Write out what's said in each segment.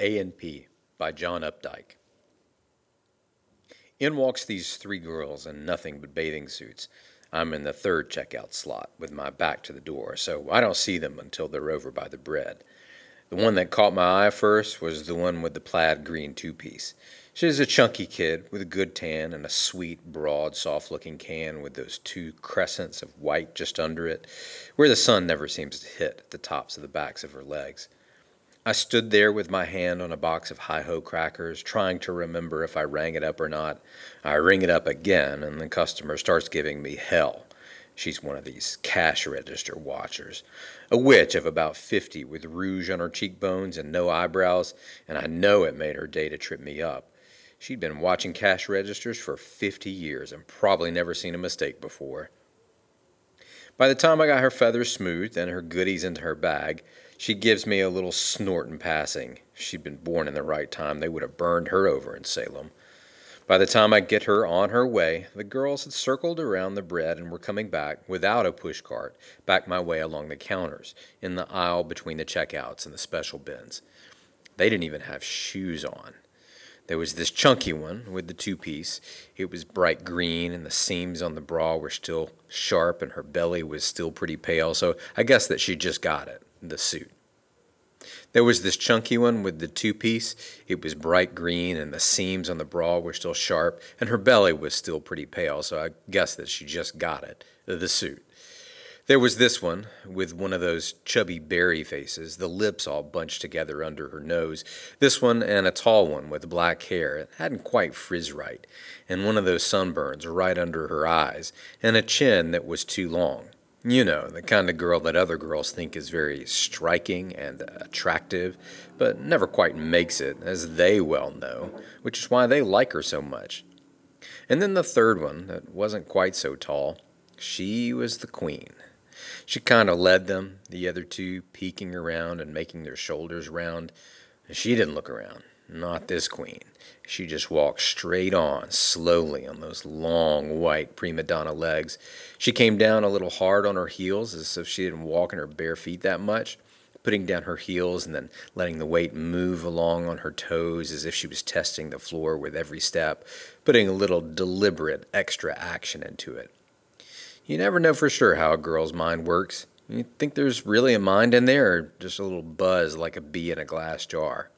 A&P by John Updike. In walks these three girls in nothing but bathing suits. I'm in the third checkout slot with my back to the door, so I don't see them until they're over by the bread. The one that caught my eye first was the one with the plaid green two-piece. She's a chunky kid with a good tan and a sweet, broad, soft-looking can with those two crescents of white just under it, where the sun never seems to hit at the tops of the backs of her legs. I stood there with my hand on a box of hi-ho crackers, trying to remember if I rang it up or not. I ring it up again, and the customer starts giving me hell. She's one of these cash register watchers, a witch of about 50 with rouge on her cheekbones and no eyebrows, and I know it made her day to trip me up. She'd been watching cash registers for 50 years and probably never seen a mistake before. By the time I got her feathers smoothed and her goodies into her bag, she gives me a little snort in passing. If she'd been born in the right time, they would have burned her over in Salem. By the time I get her on her way, the girls had circled around the bread and were coming back, without a pushcart, back my way along the counters, in the aisle between the checkouts and the special bins. They didn't even have shoes on. There was this chunky one with the two-piece. It was bright green, and the seams on the bra were still sharp, and her belly was still pretty pale, so I guess that she just got it, the suit. There was this chunky one with the two-piece. It was bright green, and the seams on the bra were still sharp, and her belly was still pretty pale, so I guess that she just got it, the suit. There was this one, with one of those chubby berry faces, the lips all bunched together under her nose. This one and a tall one with black hair. It hadn't quite frizz right, and one of those sunburns right under her eyes, and a chin that was too long. You know, the kind of girl that other girls think is very striking and attractive, but never quite makes it, as they well know, which is why they like her so much. And then the third one, that wasn't quite so tall. She was the queen. She kind of led them, the other two peeking around and making their shoulders round. And she didn't look around, not this queen. She just walked straight on, slowly, on those long, white prima donna legs. She came down a little hard on her heels, as if she didn't walk in her bare feet that much, putting down her heels and then letting the weight move along on her toes as if she was testing the floor with every step, putting a little deliberate extra action into it. You never know for sure how a girl's mind works. You think there's really a mind in there, or just a little buzz like a bee in a glass jar.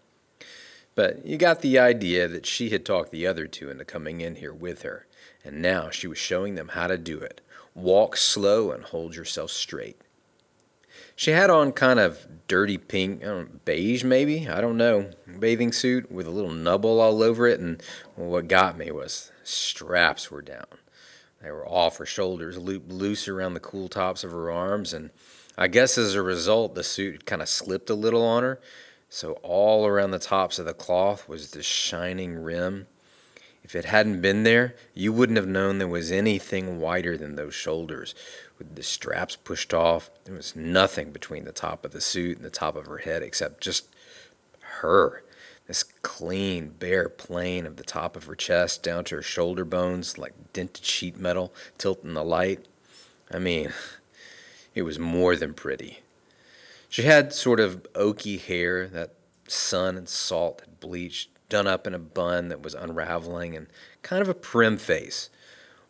But you got the idea that she had talked the other two into coming in here with her, and now she was showing them how to do it. Walk slow and hold yourself straight. She had on kind of dirty pink, beige maybe, I don't know, bathing suit with a little nubble all over it, and what got me was straps were down. They were off her shoulders, looped loose around the cool tops of her arms, and I guess as a result, the suit kind of slipped a little on her, so all around the tops of the cloth was this shining rim. If it hadn't been there, you wouldn't have known there was anything wider than those shoulders. With the straps pushed off, there was nothing between the top of the suit and the top of her head except just her. This clean, bare plane of the top of her chest down to her shoulder bones like dented sheet metal tilting in the light. I mean, it was more than pretty. She had sort of oaky hair that sun and salt had bleached, done up in a bun that was unraveling, and kind of a prim face.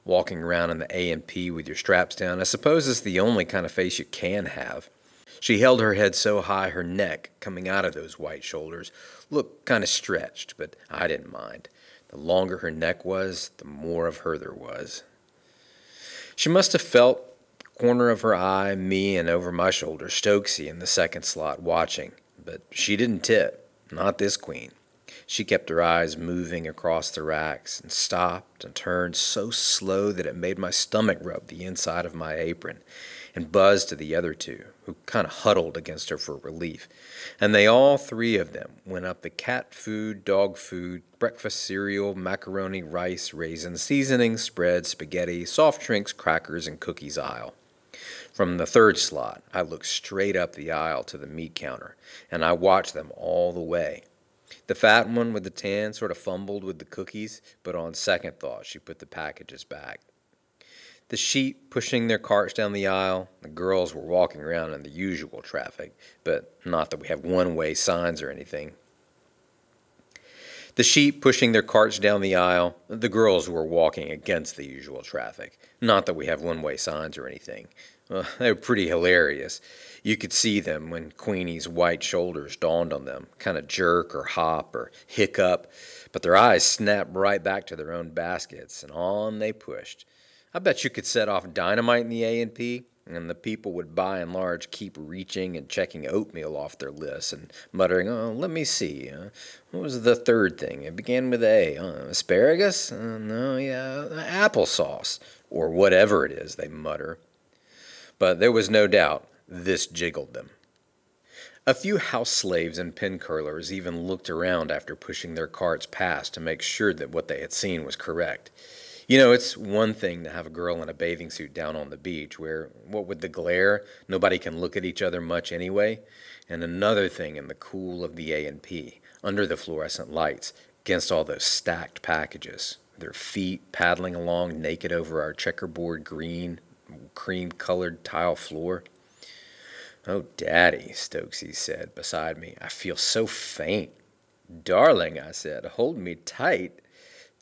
Walking around in the A&P with your straps down, I suppose is the only kind of face you can have. She held her head so high her neck, coming out of those white shoulders, looked kind of stretched, but I didn't mind. The longer her neck was, the more of her there was. She must have felt the corner of her eye, me, and over my shoulder, Stokesy in the second slot watching, but she didn't tip, not this queen. She kept her eyes moving across the racks and stopped and turned so slow that it made my stomach rub the inside of my apron and buzz to the other two, who kind of huddled against her for relief. And they all three of them went up the cat food, dog food, breakfast cereal, macaroni, rice, raisins, seasoning, spread, spaghetti, soft drinks, crackers, and cookies aisle. From the third slot, I looked straight up the aisle to the meat counter, and I watched them all the way. The fat one with the tan sort of fumbled with the cookies, but on second thought, she put the packages back. The sheep pushing their carts down the aisle, the girls were walking around in the usual traffic, but not that we have one-way signs or anything. The sheep pushing their carts down the aisle, the girls were walking against the usual traffic. Not that we have one-way signs or anything. They were pretty hilarious. You could see them when Queenie's white shoulders dawned on them, kind of jerk or hop or hiccup, but their eyes snapped right back to their own baskets, and on they pushed. I bet you could set off dynamite in the A&P, and the people would by and large keep reaching and checking oatmeal off their lists and muttering, "Oh, let me see. What was the third thing? It began with A. Asparagus? No, yeah, applesauce." Or whatever it is they mutter. But there was no doubt this jiggled them. A few house slaves and pen curlers even looked around after pushing their carts past to make sure that what they had seen was correct. You know, it's one thing to have a girl in a bathing suit down on the beach where, what with the glare, nobody can look at each other much anyway, and another thing in the cool of the A&P, under the fluorescent lights, against all those stacked packages, their feet paddling along naked over our checkerboard green, cream-colored tile floor. "Oh, Daddy," Stokesy said beside me, "I feel so faint." "Darling," I said, "hold me tight."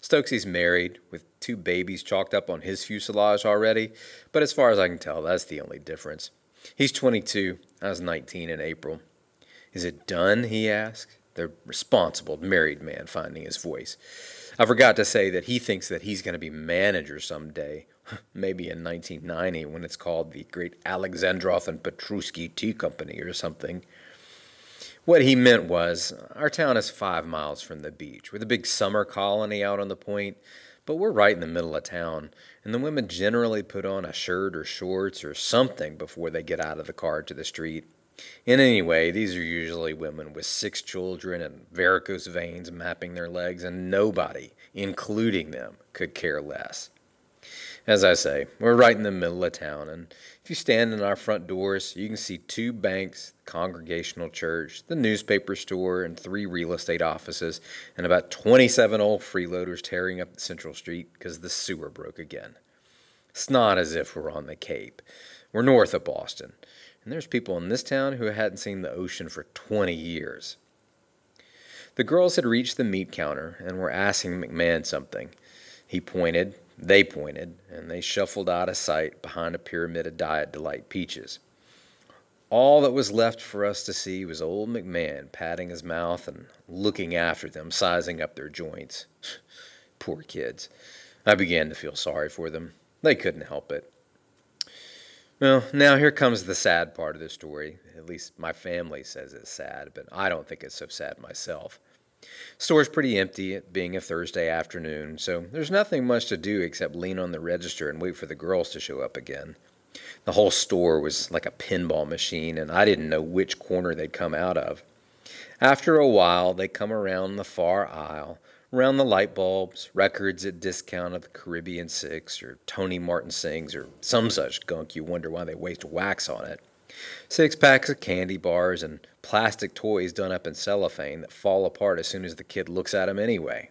Stokesy's married, with 2 babies chalked up on his fuselage already, but as far as I can tell, that's the only difference. He's 22, I was 19 in April. "Is it done?" he asked, the responsible married man finding his voice. I forgot to say that he thinks that he's going to be manager someday, maybe in 1990 when it's called the Great Alexandrov and Petruski Tea Company or something. What he meant was, our town is 5 miles from the beach, with a big summer colony out on the point, but we're right in the middle of town, and the women generally put on a shirt or shorts or something before they get out of the car to the street. And anyway, these are usually women with 6 children and varicose veins mapping their legs, and nobody, including them, could care less. As I say, we're right in the middle of town, and if you stand in our front doors, you can see 2 banks, the Congregational Church, the newspaper store, and 3 real estate offices, and about 27 old freeloaders tearing up Central Street because the sewer broke again. It's not as if we're on the Cape. We're north of Boston, and there's people in this town who hadn't seen the ocean for 20 years. The girls had reached the meat counter and were asking McMahon something. He pointed. They pointed, and they shuffled out of sight behind a pyramid of Diet Delight peaches. All that was left for us to see was old McMahon patting his mouth and looking after them, sizing up their joints. Poor kids. I began to feel sorry for them. They couldn't help it. Well, now here comes the sad part of the story. At least my family says it's sad, but I don't think it's so sad myself. Store's pretty empty, it being a Thursday afternoon, so there's nothing much to do except lean on the register and wait for the girls to show up again. The whole store was like a pinball machine, and I didn't know which corner they'd come out of. After a while, they come around the far aisle, around the light bulbs, records at discount of the Caribbean 6, or Tony Martin Sings, or some such gunk you wonder why they waste wax on it. 6 packs of candy bars and plastic toys done up in cellophane that fall apart as soon as the kid looks at them anyway.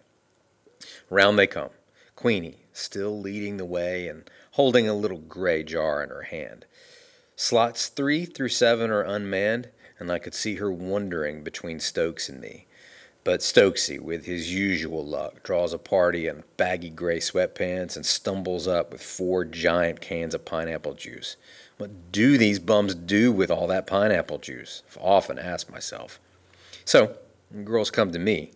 Round they come, Queenie still leading the way and holding a little gray jar in her hand. Slots 3 through 7 are unmanned, and I could see her wandering between Stokes and me. But Stokesy, with his usual luck, draws a party in baggy gray sweatpants and stumbles up with 4 giant cans of pineapple juice. What do these bums do with all that pineapple juice? I've often asked myself. So, the girls come to me.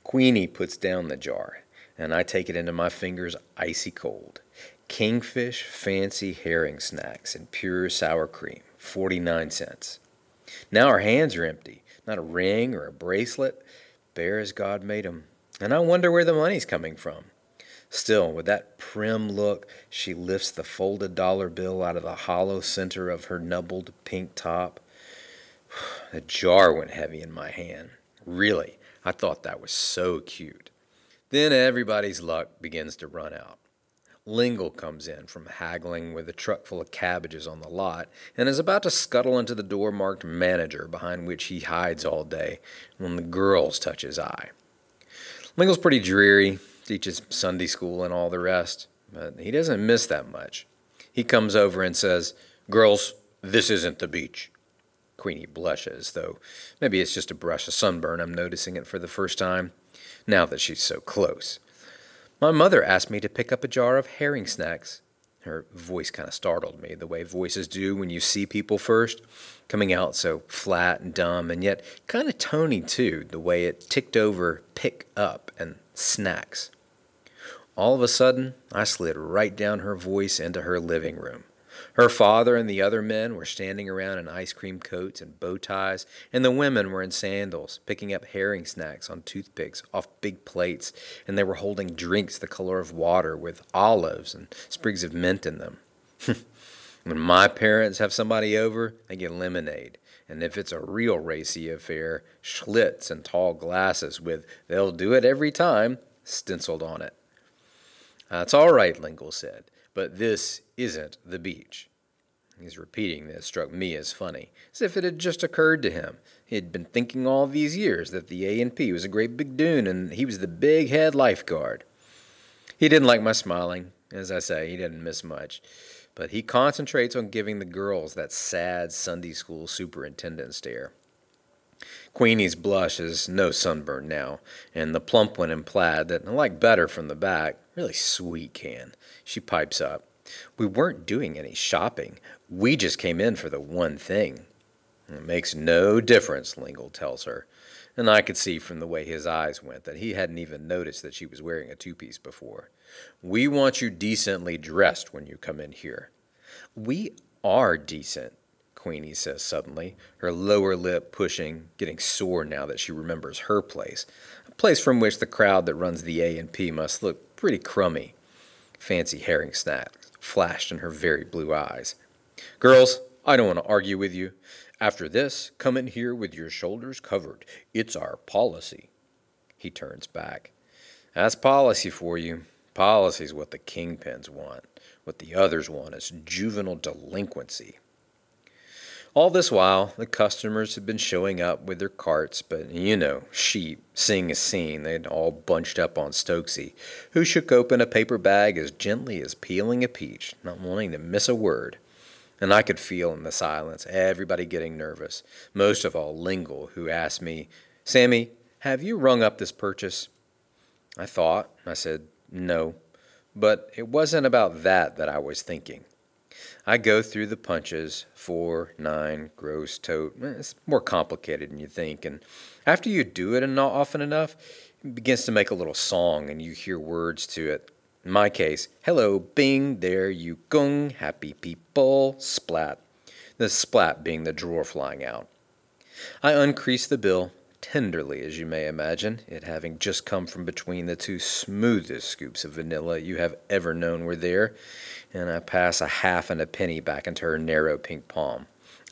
Queenie puts down the jar, and I take it into my fingers icy cold. Kingfish fancy herring snacks in pure sour cream, 49 cents. Now our hands are empty, not a ring or a bracelet, bare as God made 'em. And I wonder where the money's coming from. Still, with that prim look, she lifts the folded dollar bill out of the hollow center of her nubbled pink top. The jar went heavy in my hand. Really, I thought that was so cute. Then everybody's luck begins to run out. Lingle comes in from haggling with a truck full of cabbages on the lot and is about to scuttle into the door marked manager, behind which he hides all day, when the girls touch his eye. Lingle's pretty dreary, teaches Sunday school and all the rest, but he doesn't miss that much. He comes over and says, "Girls, this isn't the beach." Queenie blushes, though maybe it's just a brush of sunburn. I'm noticing it for the first time. now that she's so close. My mother asked me to pick up a jar of herring snacks. Her voice kind of startled me, the way voices do when you see people first, coming out so flat and dumb, and yet kind of tony too, the way it ticked over pick up and snacks. All of a sudden, I slid right down her voice into her living room. Her father and the other men were standing around in ice cream coats and bow ties, and the women were in sandals, picking up herring snacks on toothpicks off big plates, and they were holding drinks the color of water with olives and sprigs of mint in them. When my parents have somebody over, they get lemonade, and if it's a real racy affair, Schlitz and tall glasses with "they'll do it every time" stenciled on it. "That's all right," Lingle said, "but this isn't the beach." His repeating this struck me as funny, as if it had just occurred to him. He had been thinking all these years that the A&P was a great big dune and he was the big head lifeguard. He didn't like my smiling. As I say, he didn't miss much. But he concentrates on giving the girls that sad Sunday school superintendent stare. Queenie's blush is no sunburn now, and the plump one in plaid that I like better from the back, really sweet can. She pipes up, "We weren't doing any shopping. We just came in for the one thing." "It makes no difference," Lingle tells her, and I could see from the way his eyes went that he hadn't even noticed that she was wearing a two-piece before. "We want you decently dressed when you come in here." "We are decent," Queenie says suddenly, her lower lip pushing, getting sore now that she remembers her place, a place from which the crowd that runs the A&P must look pretty crummy. Fancy herring snacks flashed in her very blue eyes. "Girls, I don't want to argue with you. After this, come in here with your shoulders covered. It's our policy." He turns back. "That's policy for you. Policy's what the kingpins want. What the others want is juvenile delinquency." All this while, the customers had been showing up with their carts, but, sheep, seeing a scene, they'd all bunched up on Stokesy, who shook open a paper bag as gently as peeling a peach, not wanting to miss a word. And I could feel in the silence everybody getting nervous, most of all Lingle, who asked me, "Sammy, have you rung up this purchase?" I said, "No." But it wasn't about that I was thinking. I go through the punches, 4, 9, gross, tote. It's more complicated than you think, and after you do it often enough, it begins to make a little song, and you hear words to it. In my case, "Hello, Bing, there you go, happy people, splat." The splat being the drawer flying out. I uncrease the bill, tenderly as you may imagine, it having just come from between the two smoothest scoops of vanilla you have ever known were there, and I pass a half and a penny back into her narrow pink palm,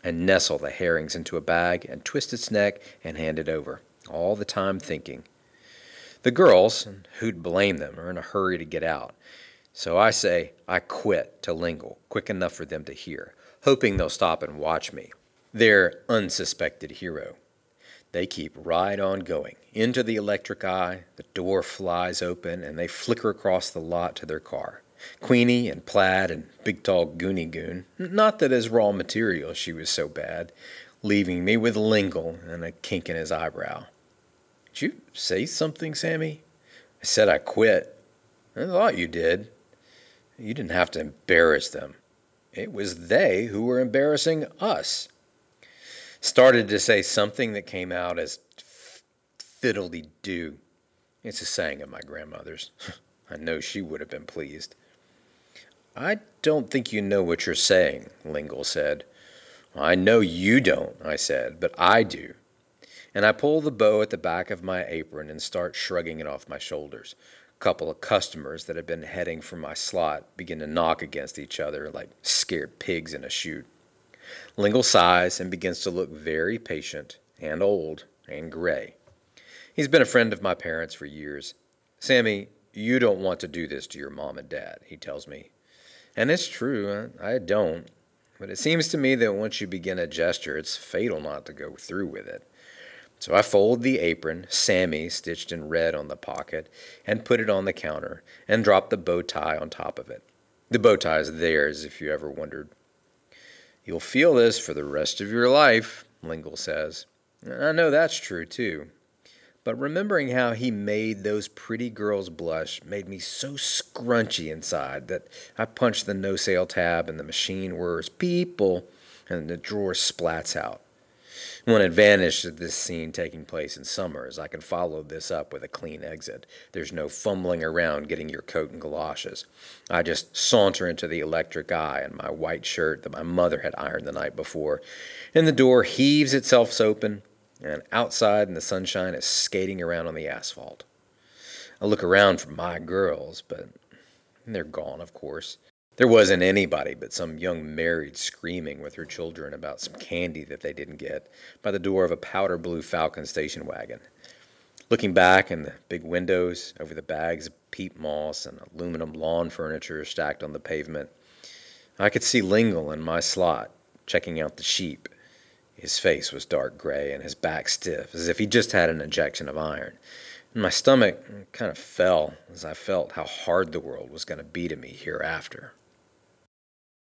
and nestle the herrings into a bag and twist its neck and hand it over, all the time thinking. The girls, and who'd blame them, are in a hurry to get out, so I say I quit to Lingle, quick enough for them to hear, hoping they'll stop and watch me, their unsuspected hero. They keep right on going, into the electric eye, the door flies open, and they flicker across the lot to their car. Queenie and Plaid and big tall Goonie Goon, not that as raw material she was so bad, leaving me with Lingle and a kink in his eyebrow. "Did you say something, Sammy?" "I said I quit." "I thought you did." "You didn't have to embarrass them. It was they who were embarrassing us." Started to say something that came out as fiddle-dee-doo. It's a saying of my grandmother's. I know she would have been pleased. "I don't think you know what you're saying," Lingle said. "I know you don't," I said, "but I do." And I pull the bow at the back of my apron and start shrugging it off my shoulders. A couple of customers that had been heading for my slot begin to knock against each other like scared pigs in a chute. Lingle sighs and begins to look very patient and old and gray. He's been a friend of my parents for years. "Sammy, you don't want to do this to your mom and dad," he tells me. And it's true, I don't. But it seems to me that once you begin a gesture, it's fatal not to go through with it. So I fold the apron, Sammy stitched in red on the pocket, and put it on the counter, and drop the bow tie on top of it. The bow tie is theirs, if you ever wondered. "You'll feel this for the rest of your life," Lingle says. I know that's true, too. But remembering how he made those pretty girls blush made me so scrunchy inside that I punched the no-sale tab and the machine whirs people and the drawer splats out. One advantage of this scene taking place in summer is I can follow this up with a clean exit. There's no fumbling around getting your coat and galoshes. I just saunter into the electric eye in my white shirt that my mother had ironed the night before, and the door heaves itself open, and outside in the sunshine is skating around on the asphalt. I look around for my girls, but they're gone, of course. There wasn't anybody but some young maid screaming with her children about some candy that they didn't get by the door of a powder blue Falcon station wagon. Looking back in the big windows over the bags of peat moss and aluminum lawn furniture stacked on the pavement, I could see Lingle in my slot checking out the sheep. His face was dark gray and his back stiff, as if he just had an injection of iron. And my stomach kind of fell as I felt how hard the world was going to be to me hereafter.